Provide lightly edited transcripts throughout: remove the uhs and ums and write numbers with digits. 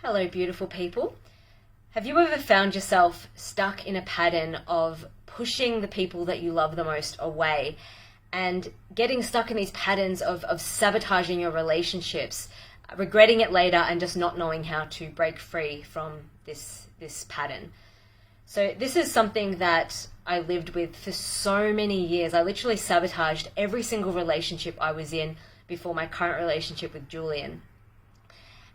Hello, beautiful people. Have you ever found yourself stuck in a pattern of pushing the people that you love the most away and getting stuck in these patterns of sabotaging your relationships, regretting it later and just not knowing how to break free from this pattern? So this is something that I lived with for so many years. I literally sabotaged every single relationship I was in before my current relationship with Julian.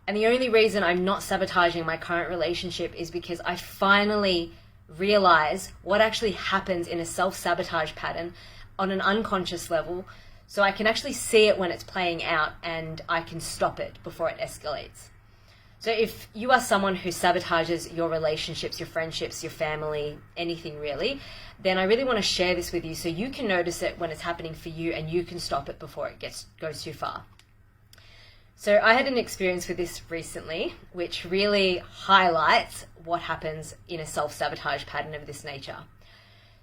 And the only reason I'm not sabotaging my current relationship is because I finally realize what actually happens in a self-sabotage pattern on an unconscious level, so I can actually see it when it's playing out and I can stop it before it escalates. So if you are someone who sabotages your relationships, your friendships, your family, anything really, then I really want to share this with you so you can notice it when it's happening for you and you can stop it before it goes too far. So I had an experience with this recently, which really highlights what happens in a self-sabotage pattern of this nature.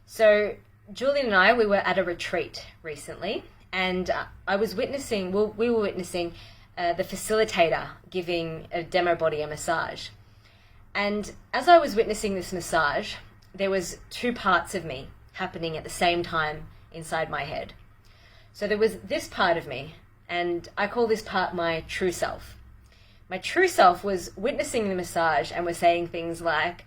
So Julian and I, we were at a retreat recently, and we were witnessing the facilitator giving a demo body a massage. And as I was witnessing this massage, there was two parts of me happening at the same time inside my head. So there was this part of me, and I call this part my true self. My true self was witnessing the massage and was saying things like,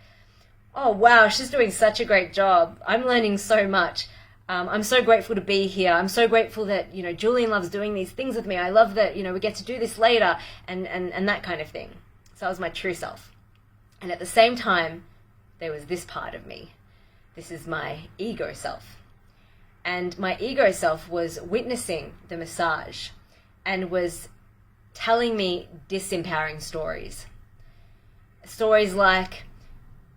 "Oh wow, she's doing such a great job. I'm learning so much. I'm so grateful to be here. I'm so grateful that, Julian loves doing these things with me. I love that, we get to do this later," and that kind of thing. So that was my true self. And at the same time, there was this part of me. This is my ego self. And my ego self was witnessing the massage and was telling me disempowering stories. Stories like,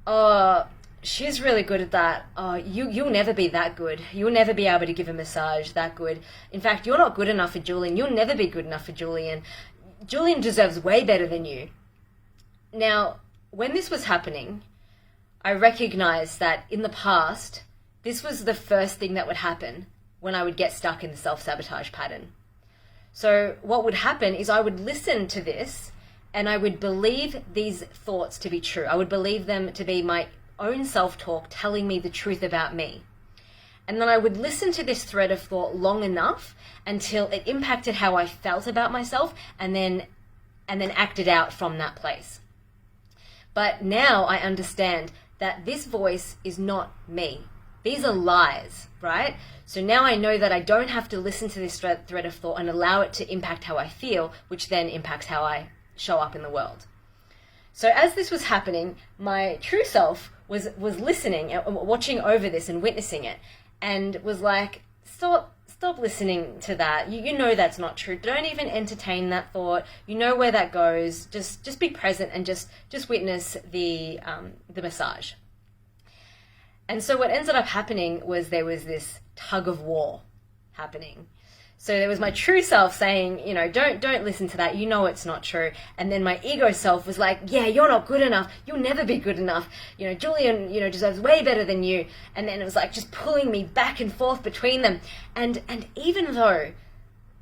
"Oh, she's really good at that. Oh, you'll never be that good. You'll never be able to give a massage that good. In fact, you're not good enough for Julian. You'll never be good enough for Julian. Julian deserves way better than you." Now, when this was happening, I recognized that in the past, this was the first thing that would happen when I would get stuck in the self-sabotage pattern. So what would happen is I would listen to this and I would believe these thoughts to be true. I would believe them to be my own self-talk telling me the truth about me. And then I would listen to this thread of thought long enough until it impacted how I felt about myself and then acted out from that place. But now I understand that this voice is not me. These are lies, right? So now I know that I don't have to listen to this thread of thought and allow it to impact how I feel, which then impacts how I show up in the world. So as this was happening, my true self was listening and watching over this and witnessing it, and was like, stop listening to that. You know that's not true. Don't even entertain that thought. You know where that goes. Just be present and just witness the massage. And so what ended up happening was there was this tug of war happening. So there was my true self saying, don't listen to that. You know it's not true. And then my ego self was like, "Yeah, you're not good enough. You'll never be good enough. Julian, deserves way better than you." And then it was like just pulling me back and forth between them. And even though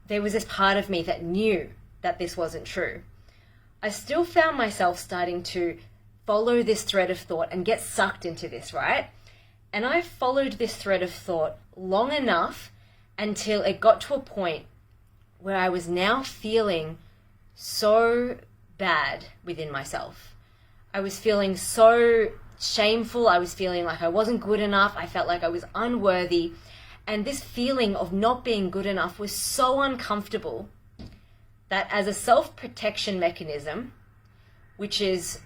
there was this part of me that knew that this wasn't true, I still found myself starting to follow this thread of thought and get sucked into this, right? And I followed this thread of thought long enough until it got to a point where I was now feeling so bad within myself. I was feeling so shameful. I was feeling like I wasn't good enough. I felt like I was unworthy. And this feeling of not being good enough was so uncomfortable that as a self-protection mechanism, which is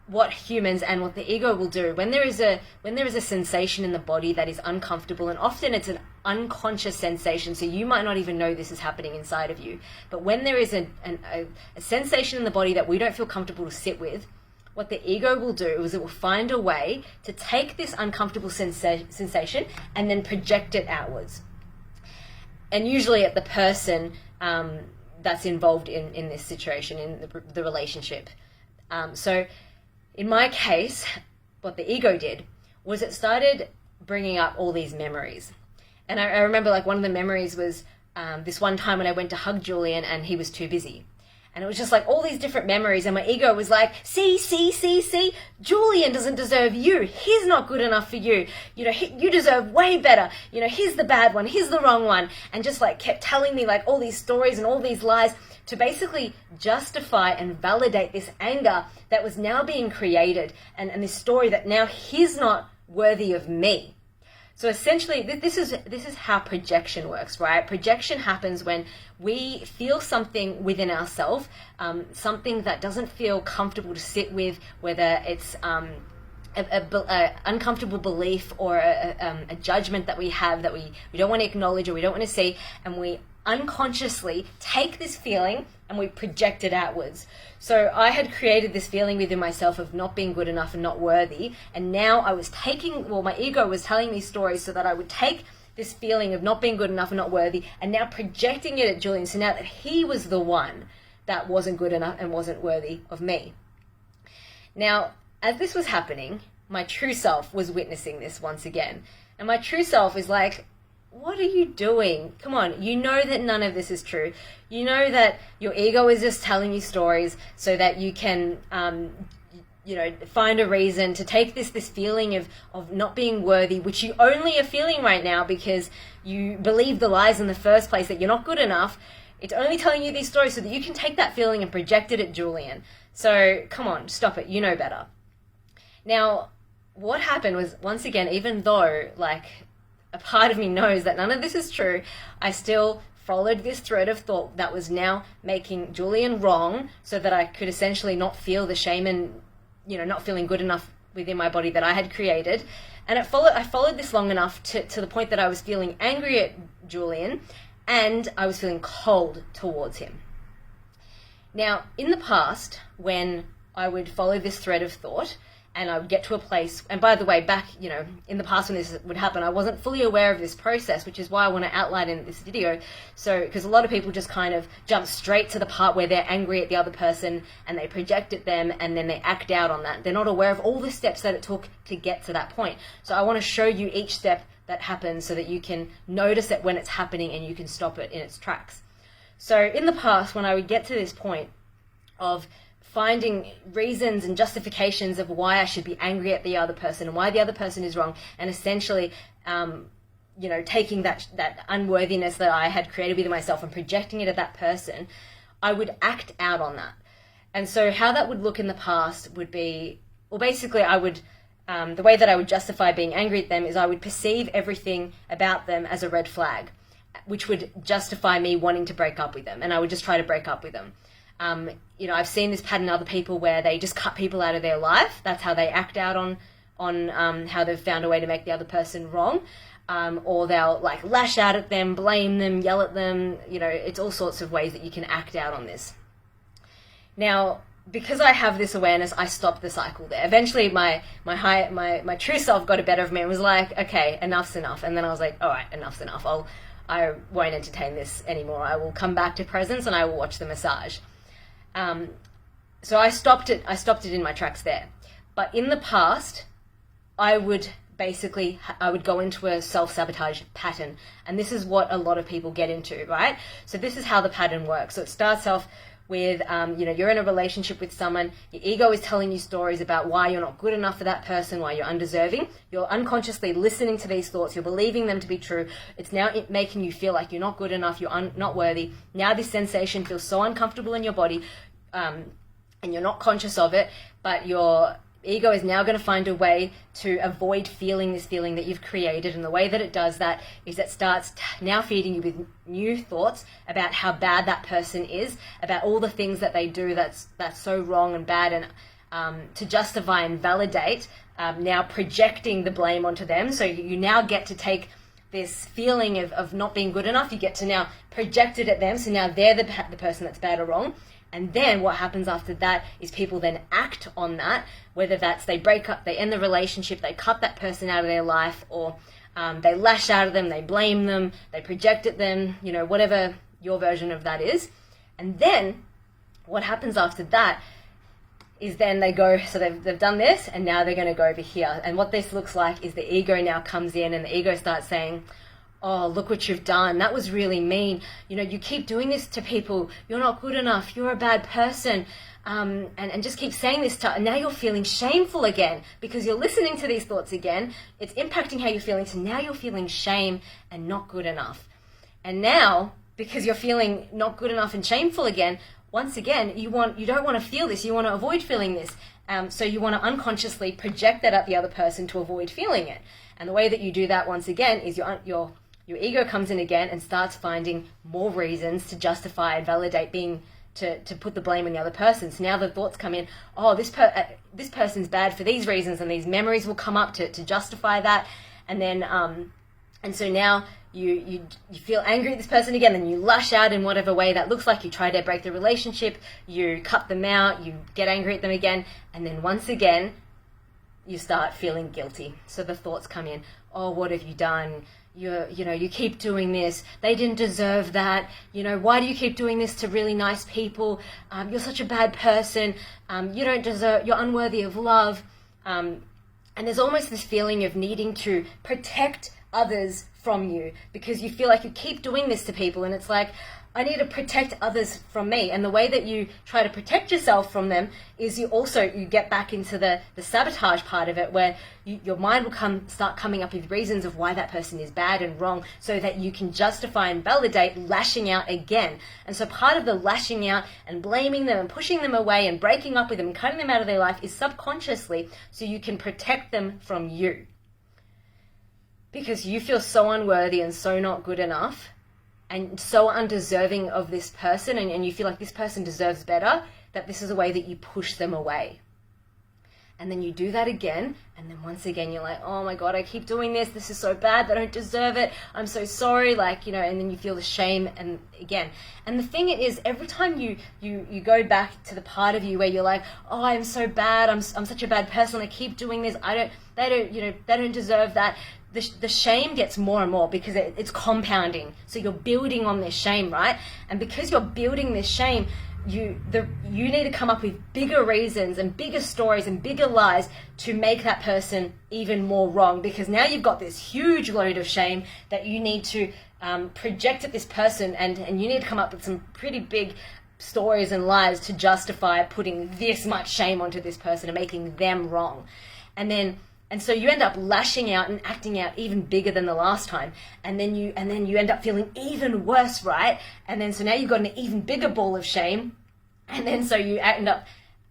what humans and what the ego will do when there is a sensation in the body that is uncomfortable, and often it's an unconscious sensation, so you might not even know this is happening inside of you, but when there is a sensation in the body that we don't feel comfortable to sit with, what the ego will do is it will find a way to take this uncomfortable sensation and then project it outwards, and usually at the person that's involved in this situation, in the relationship. So in my case, what the ego did was it started bringing up all these memories. And I remember one of the memories was this one time when I went to hug Julian and he was too busy. And it was just like all these different memories, and my ego was like, see, Julian doesn't deserve you. He's not good enough for you. You deserve way better. He's the bad one. He's the wrong one. And just like kept telling me like all these stories and all these lies to basically justify and validate this anger that was now being created, and this story that now he's not worthy of me. So essentially, this is how projection works, right? Projection happens when we feel something within ourselves, something that doesn't feel comfortable to sit with, whether it's a uncomfortable belief or a judgment that we have that we don't want to acknowledge or we don't want to see, and we unconsciously take this feeling and we project it outwards. So I had created this feeling within myself of not being good enough and not worthy, and now I was my ego was telling me stories so that I would take this feeling of not being good enough and not worthy and now projecting it at Julian, so now that he was the one that wasn't good enough and wasn't worthy of me. Now, as this was happening, my true self was witnessing this once again, and my true self is like, what are you doing? Come on, you know that none of this is true. You know that your ego is just telling you stories so that you can, find a reason to take this feeling of not being worthy, which you only are feeling right now because you believe the lies in the first place, that you're not good enough. It's only telling you these stories so that you can take that feeling and project it at Julian. So come on, stop it. You know better. Now, what happened was, once again, even though a part of me knows that none of this is true, I still followed this thread of thought that was now making Julian wrong, so that I could essentially not feel the shame and, not feeling good enough within my body that I had created. And I followed this long enough to the point that I was feeling angry at Julian and I was feeling cold towards him. Now, in the past, when I would follow this thread of thought, and I would get to a place, and by the way, back, in the past when this would happen, I wasn't fully aware of this process, which is why I want to outline in this video. So, because a lot of people just kind of jump straight to the part where they're angry at the other person and they project at them and then they act out on that. They're not aware of all the steps that it took to get to that point. So I want to show you each step that happens so that you can notice it when it's happening and you can stop it in its tracks. So in the past, when I would get to this point of finding reasons and justifications of why I should be angry at the other person and why the other person is wrong, and essentially, taking that unworthiness that I had created within myself and projecting it at that person, I would act out on that. And so how that would look in the past would be, well, basically I would, the way that I would justify being angry at them is I would perceive everything about them as a red flag, which would justify me wanting to break up with them, and I would just try to break up with them. I've seen this pattern in other people where they just cut people out of their life. That's how they act out on how they've found a way to make the other person wrong. Or they'll lash out at them, blame them, yell at them. It's all sorts of ways that you can act out on this. Now, because I have this awareness, I stopped the cycle there. Eventually my true self got a better of me and was like, okay, enough's enough. And then I was like, all right, enough's enough. I won't entertain this anymore. I will come back to presence and I will watch the massage. So I stopped it in my tracks there. But in the past, I would go into a self-sabotage pattern. And this is what a lot of people get into, right? So this is how the pattern works. So it starts off with, you're in a relationship with someone, your ego is telling you stories about why you're not good enough for that person, why you're undeserving. You're unconsciously listening to these thoughts, you're believing them to be true. It's now making you feel like you're not good enough, you're not worthy. Now this sensation feels so uncomfortable in your body, and you're not conscious of it, but your ego is now going to find a way to avoid feeling this feeling that you've created. And the way that it does that is it starts now feeding you with new thoughts about how bad that person is, about all the things that they do that's so wrong and bad, and to justify and validate, now projecting the blame onto them. So you now get to take this feeling of not being good enough, you get to now project it at them, so now they're the person that's bad or wrong. And then what happens after that is people then act on that, whether that's they break up, they end the relationship, they cut that person out of their life, or they lash out at them, they blame them, they project at them, whatever your version of that is. And then what happens after that is then they go, so they've done this, and now they're going to go over here. And what this looks like is the ego now comes in, and the ego starts saying, oh, look what you've done. That was really mean. You keep doing this to people. You're not good enough. You're a bad person. And just keep saying this and now you're feeling shameful again because you're listening to these thoughts again. It's impacting how you're feeling. So now you're feeling shame and not good enough. And now, because you're feeling not good enough and shameful again, once again, you don't want to feel this. You want to avoid feeling this. So you want to unconsciously project that at the other person to avoid feeling it. And the way that you do that, once again, is your ego comes in again and starts finding more reasons to justify and validate to put the blame on the other person. So now the thoughts come in, oh, this person's bad for these reasons, and these memories will come up to justify that. And then and so now you feel angry at this person again, and you lash out in whatever way that looks like. You try to break the relationship, you cut them out, you get angry at them again, and then once again you start feeling guilty. So the thoughts come in, oh, what have you done? You keep doing this. They didn't deserve that. Why do you keep doing this to really nice people? You're such a bad person. You don't deserve, you're unworthy of love. And there's almost this feeling of needing to protect others from you because you feel like you keep doing this to people, and it's like, I need to protect others from me. And the way that you try to protect yourself from them is you get back into the sabotage part of it, where your mind will start coming up with reasons of why that person is bad and wrong, so that you can justify and validate lashing out again. And so part of the lashing out and blaming them and pushing them away and breaking up with them and cutting them out of their life is subconsciously so you can protect them from you. Because you feel so unworthy and so not good enough and so undeserving of this person, and you feel like this person deserves better, that this is a way that you push them away. And then you do that again, and then once again you're like, oh my God, I keep doing this. This is so bad. They don't deserve it. I'm so sorry. And then you feel the shame and again. And the thing is, every time you go back to the part of you where you're like, oh, I'm so bad. I'm such a bad person. I keep doing this. They don't deserve that. The shame gets more and more because it's compounding. So you're building on this shame, right? And because you're building this shame, you need to come up with bigger reasons and bigger stories and bigger lies to make that person even more wrong, because now you've got this huge load of shame that you need to project at this person, and you need to come up with some pretty big stories and lies to justify putting this much shame onto this person and making them wrong. And so you end up lashing out and acting out even bigger than the last time. And then you end up feeling even worse, right? And then so now you've got an even bigger ball of shame. And then so you end up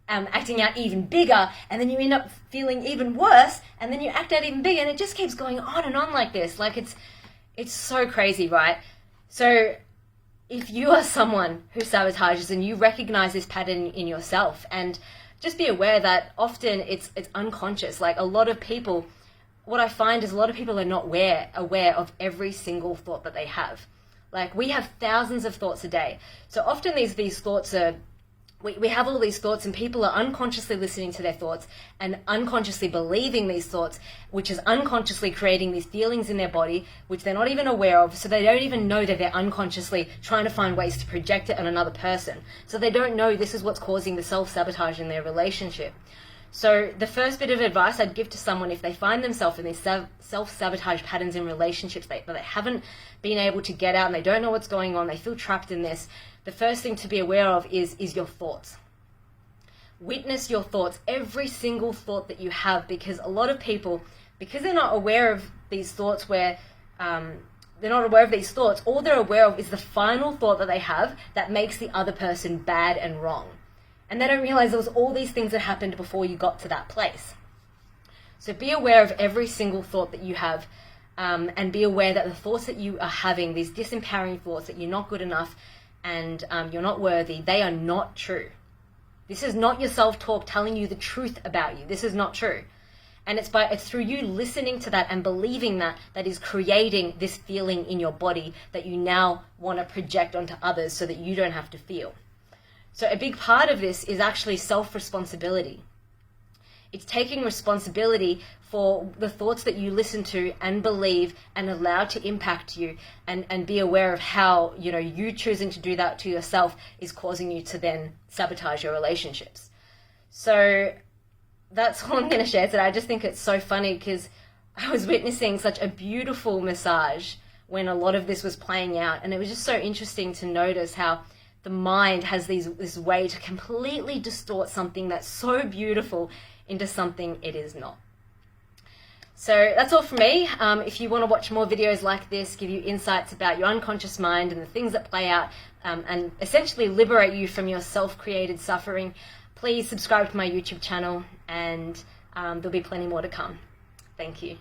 acting out even bigger. And then you end up feeling even worse. And then you act out even bigger. And it just keeps going on and on like this. Like it's so crazy, right? So if you are someone who sabotages and you recognize this pattern in yourself, and just be aware that often it's unconscious. Like a lot of people, what I find is a lot of people are not aware of every single thought that they have. Like we have thousands of thoughts a day. So often these thoughts are, we have all these thoughts, and people are unconsciously listening to their thoughts and unconsciously believing these thoughts, which is unconsciously creating these feelings in their body, which they're not even aware of. So they don't even know that they're unconsciously trying to find ways to project it on another person. So they don't know this is what's causing the self-sabotage in their relationship. So the first bit of advice I'd give to someone, if they find themselves in these self-sabotage patterns in relationships that they haven't been able to get out and they don't know what's going on, they feel trapped in this, the first thing to be aware of is your thoughts. Witness your thoughts, every single thought that you have, because a lot of people, because they're not aware of these thoughts all they're aware of is the final thought that they have that makes the other person bad and wrong. And they don't realize there was all these things that happened before you got to that place. So be aware of every single thought that you have, and be aware that the thoughts that you are having, these disempowering thoughts that you're not good enough and you're not worthy, they are not true. This is not your self-talk telling you the truth about you. This is not true. And it's through you listening to that and believing that is creating this feeling in your body that you now want to project onto others so that you don't have to feel. So a big part of this is actually self-responsibility. It's taking responsibility for the thoughts that you listen to and believe and allow to impact you, and be aware of how, you choosing to do that to yourself is causing you to then sabotage your relationships. So that's all I'm going to share today. I just think it's so funny because I was witnessing such a beautiful massage when a lot of this was playing out. And it was just so interesting to notice how the mind has this way to completely distort something that's so beautiful into something it is not. So that's all from me. If you want to watch more videos like this, give you insights about your unconscious mind and the things that play out, and essentially liberate you from your self-created suffering, please subscribe to my YouTube channel, and there'll be plenty more to come. Thank you.